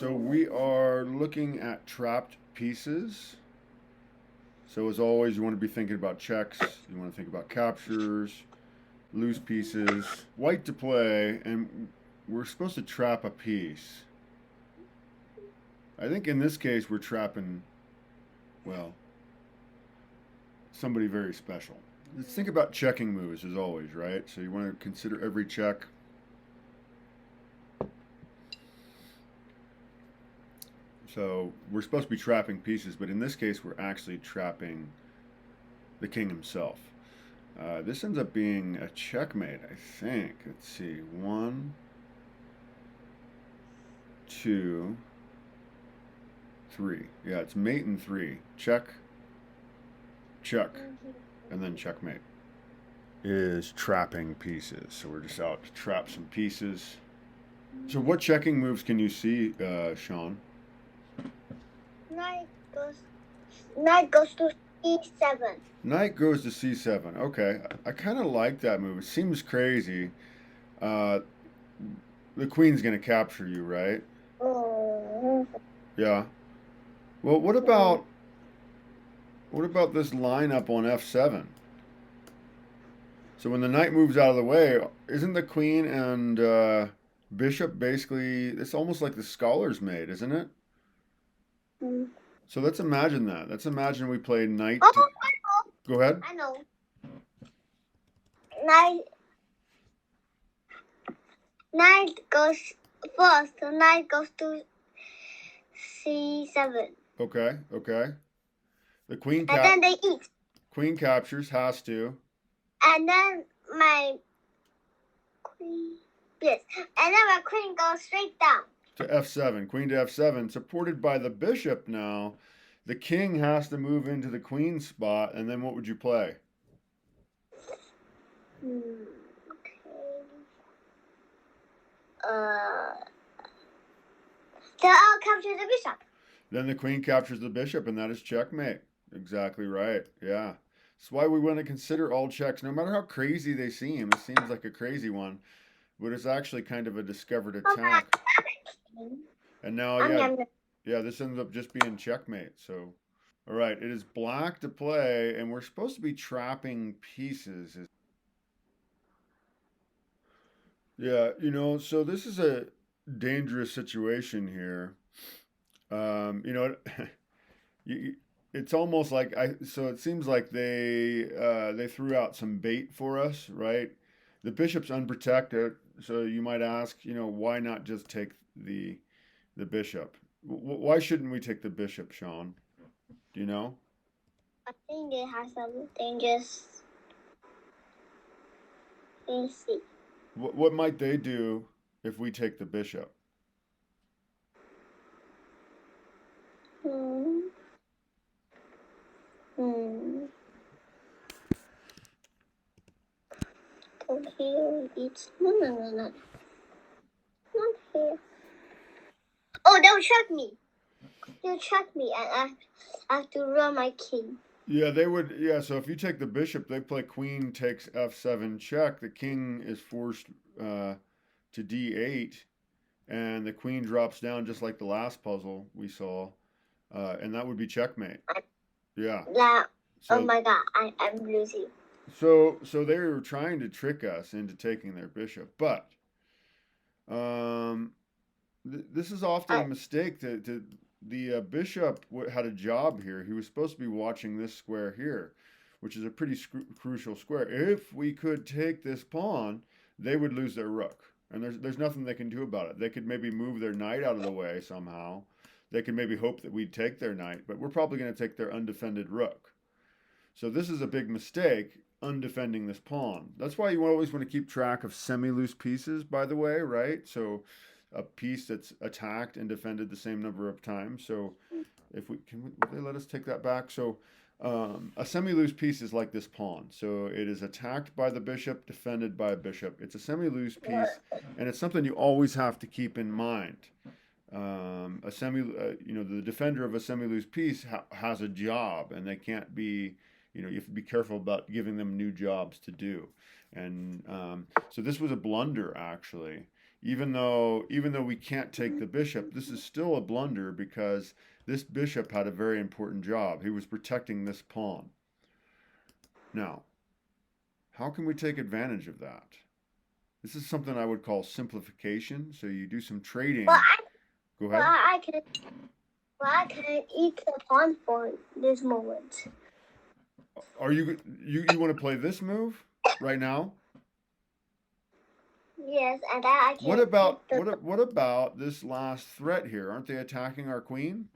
So we are looking at trapped pieces. So as always, you want to be thinking about checks. You want to think about captures, loose pieces, white to play, and we're supposed to trap a piece. I think in this case we're trapping, well, somebody very special. Let's think about checking moves as always, right? So you want to consider every check. So we're supposed to be trapping pieces, but in this case we're actually trapping the king himself. This ends up being a checkmate, I think. Let's see. One, two, three. Yeah, it's mate and three. Check, check, and then checkmate. Is trapping pieces. So we're just out to trap some pieces. So what checking moves can you see, Sean? Knight goes. Knight goes to E7. Knight goes to c7. Okay, I kind of like that move. It seems crazy. Uh, the queen's gonna capture you, right? Oh. Yeah. Well, what about this lineup on f7? So when the knight moves out of the way, isn't the queen and bishop basically? It's almost like the scholar's mate, isn't it? So let's imagine that. Let's imagine we play knight. Oh, To, go ahead. I know. Knight. Knight goes first. Knight goes to C7. Okay. Okay. The queen And then they eat. queen captures, has to. And then my queen. Yes. And then my queen goes straight down. To f7. Queen to f7, supported by the bishop now. The king has to move into the queen spot, and then what would you play? Okay. Then I'll capture the bishop. Then the queen captures the bishop, and that is checkmate. Exactly right. Yeah. That's why we want to consider all checks, no matter how crazy they seem. It seems like a crazy one, but it's actually kind of a discovered attack. And now, yeah, this ends up just being checkmate. So, all right, it is black to play, and we're supposed to be trapping pieces. Yeah, so this is a dangerous situation here. You know, you, it's almost like so it seems like they threw out some bait for us, right? The bishop's unprotected, so you might ask, why not just take the bishop? Why shouldn't we take the bishop, Sean? Do you know? I think it has some dangerous. Let's see. What might they do if we take the bishop? Hmm. Hmm. Go here. It's no. Not here. Oh, they'll check me. They'll check me, and I have to run my king. Yeah, they would. Yeah, so if you take the bishop, they play queen takes f7 check. The king is forced to d8, and the queen drops down just like the last puzzle we saw, and that would be checkmate. Yeah. Yeah. Oh So my God, I'm losing. so they were trying to trick us into taking their bishop, but um, this is often a mistake. The bishop had a job here. He was supposed to be watching this square here, which is a pretty crucial square. If we could take this pawn, they would lose their rook, and there's nothing they can do about it. They could maybe move their knight out of the way somehow. They could maybe hope that we'd take their knight, but we're probably going to take their undefended rook. So this is a big mistake, undefending this pawn. That's why you always want to keep track of semi-loose pieces, by the way, right? So a piece that's attacked and defended the same number of times. So if will they let us take that back? So a semi-loose piece is like this pawn. So it is attacked by the bishop, defended by a bishop. It's a semi-loose piece, and it's something you always have to keep in mind. The defender of a semi-loose piece has a job, and they can't be, you have to be careful about giving them new jobs to do. And so this was a blunder, actually. Even though we can't take the bishop, this is still a blunder because this bishop had a very important job. He was protecting this pawn. Now, how can we take advantage of that? This is something I would call simplification. So you do some trading. Well, Go well, ahead. I can eat the pawn for this moment. Are you want to play this move right now? Yes, and then I can What about this last threat here? Aren't they attacking our queen?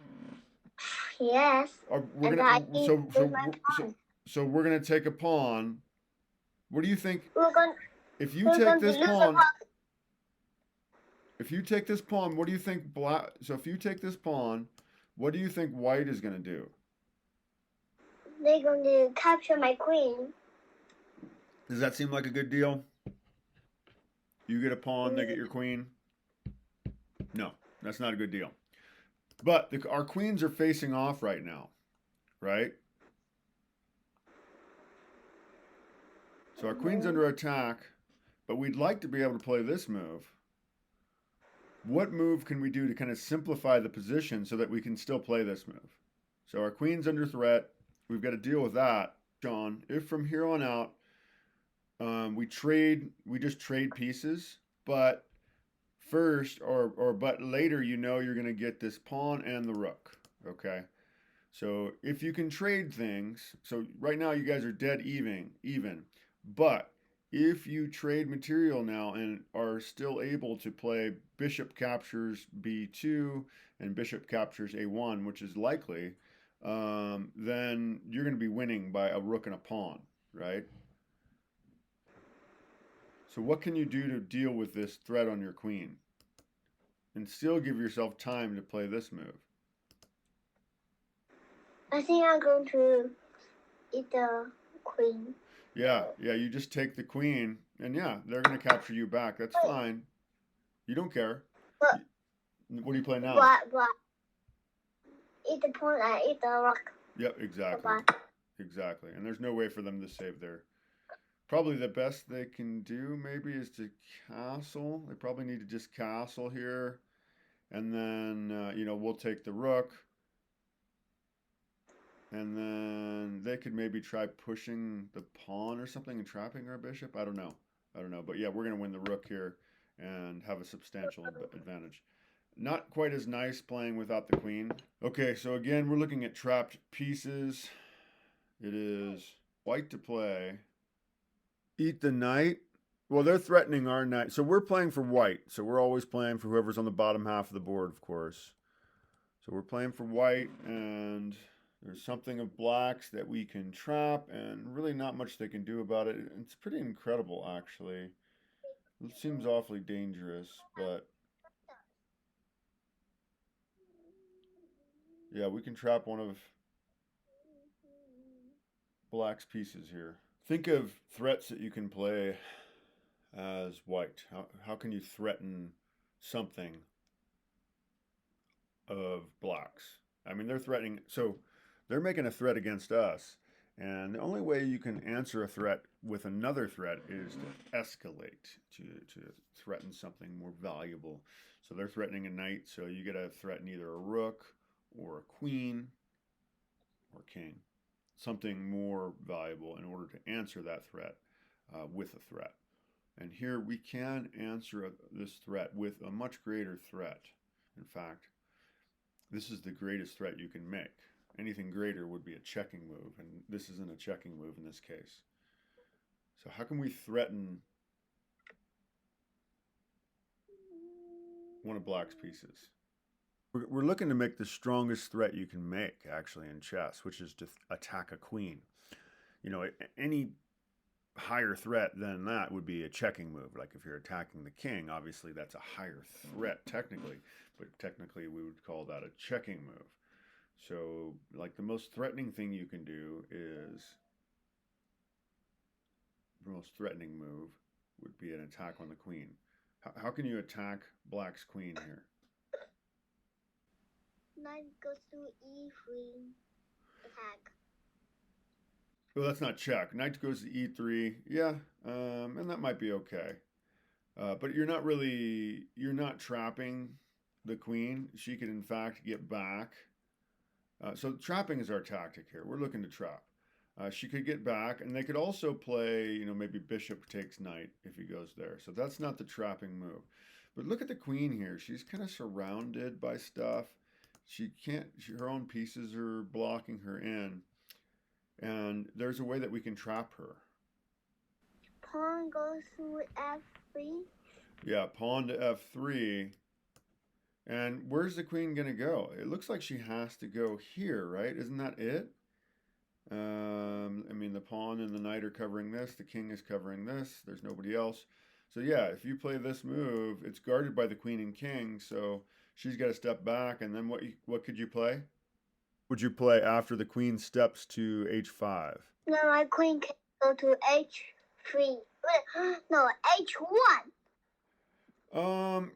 yes, We're and I gonna eat with my pawn. so we're gonna take a pawn. What do you think We're going if you we're take going to this lose the pawn? pawn. If you take this pawn, what do you think black? So if you take this pawn, what do you think white is gonna do? They're going to capture my queen. Does that seem like a good deal? You get a pawn, they get your queen. No, that's not a good deal. But our queens are facing off right now, right? So our queen's under attack, but we'd like to be able to play this move. What move can we do to kind of simplify the position so that we can still play this move? So our queen's under threat. We've got to deal with that. John, if from here on out we just trade pieces, but first but later you're going to get this pawn and the rook. Okay. So if you can trade things, so right now you guys are dead even, but if you trade material now and are still able to play bishop captures b2 and bishop captures a1, which is likely, then you're going to be winning by a rook and a pawn, right? So what can you do to deal with this threat on your queen and still give yourself time to play this move? I think I'm going to eat the queen. Yeah, you just take the queen, and yeah, they're going to capture you back. That's fine. You don't care. But, what do you play now? But eat the pawn and eat the rook. Yep, exactly. Exactly. And there's no way for them to save their. Probably the best they can do maybe is to castle. They probably need to just castle here. And then, we'll take the rook. And then they could maybe try pushing the pawn or something and trapping our bishop. I don't know. But yeah, we're going to win the rook here and have a substantial advantage. Not quite as nice playing without the queen. Okay, so again, we're looking at trapped pieces. It is white to play. Eat the knight. Well, they're threatening our knight. So we're playing for white. So we're always playing for whoever's on the bottom half of the board, of course. So we're playing for white, and there's something of blacks that we can trap, and really not much they can do about it. It's pretty incredible, actually. It seems awfully dangerous, but yeah, we can trap one of black's pieces here. Think of threats that you can play as white. How can you threaten something of blacks? I mean, they're threatening, so they're making a threat against us. And the only way you can answer a threat with another threat is to escalate, to threaten something more valuable. So they're threatening a knight, so you get to threaten either a rook or a queen or king. Something more valuable in order to answer that threat with a threat. And here we can answer this threat with a much greater threat. In fact, this is the greatest threat you can make. Anything greater would be a checking move, and this isn't a checking move in this case. So how can we threaten one of black's pieces? We're looking to make the strongest threat you can make, actually, in chess, which is to attack a queen. Any higher threat than that would be a checking move. Like if you're attacking the king, obviously that's a higher threat technically, but technically we would call that a checking move. So like the most threatening thing you can do is, the most threatening move would be an attack on the queen. How can you attack black's queen here? Knight goes to e3. Attack. Well, that's not check. Knight goes to e3. Yeah, and that might be okay. But you're not trapping the queen. She could in fact get back. So trapping is our tactic here. We're looking to trap. She could get back, and they could also play, maybe bishop takes knight if he goes there. So that's not the trapping move. But look at the queen here. She's kind of surrounded by stuff. She can't, her own pieces are blocking her in. And there's a way that we can trap her. Pawn goes to f3. Yeah, pawn to f3. And where's the queen going to go? It looks like she has to go here, right? Isn't that it? I mean, the pawn and the knight are covering this. The king is covering this. There's nobody else. So yeah, if you play this move, it's guarded by the queen and king. So she's got to step back. And then what could you play? Would you play after the queen steps to h5? No, my queen can go to h3. No, h1.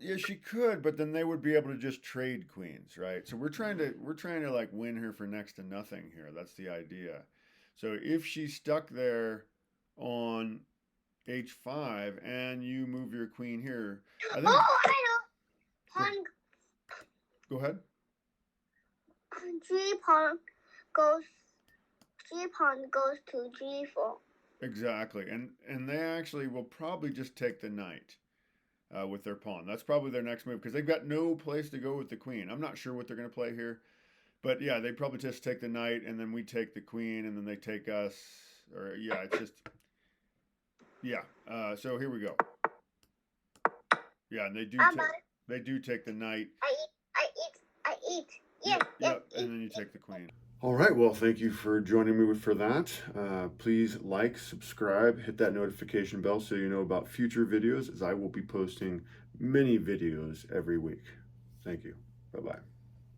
Yeah, she could, but then they would be able to just trade queens, right? So we're trying to like win her for next to nothing here. That's the idea. So if she's stuck there on h5 and you move your queen here, I think. Oh, I know. Pawn. Go ahead. G pawn goes. G pawn goes to g4. Exactly, and they actually will probably just take the knight. With their pawn. That's probably their next move because they've got no place to go with the queen. I'm not sure what they're going to play here, but yeah, they probably just take the knight and then we take the queen and then they take us. Or yeah, it's just yeah. So here we go. Yeah, and they do take the knight. I eat. Yeah, and then you take the queen. All right, well, thank you for joining me for that. Please like, subscribe, hit that notification bell so you know about future videos, as I will be posting many videos every week. Thank you. Bye-bye.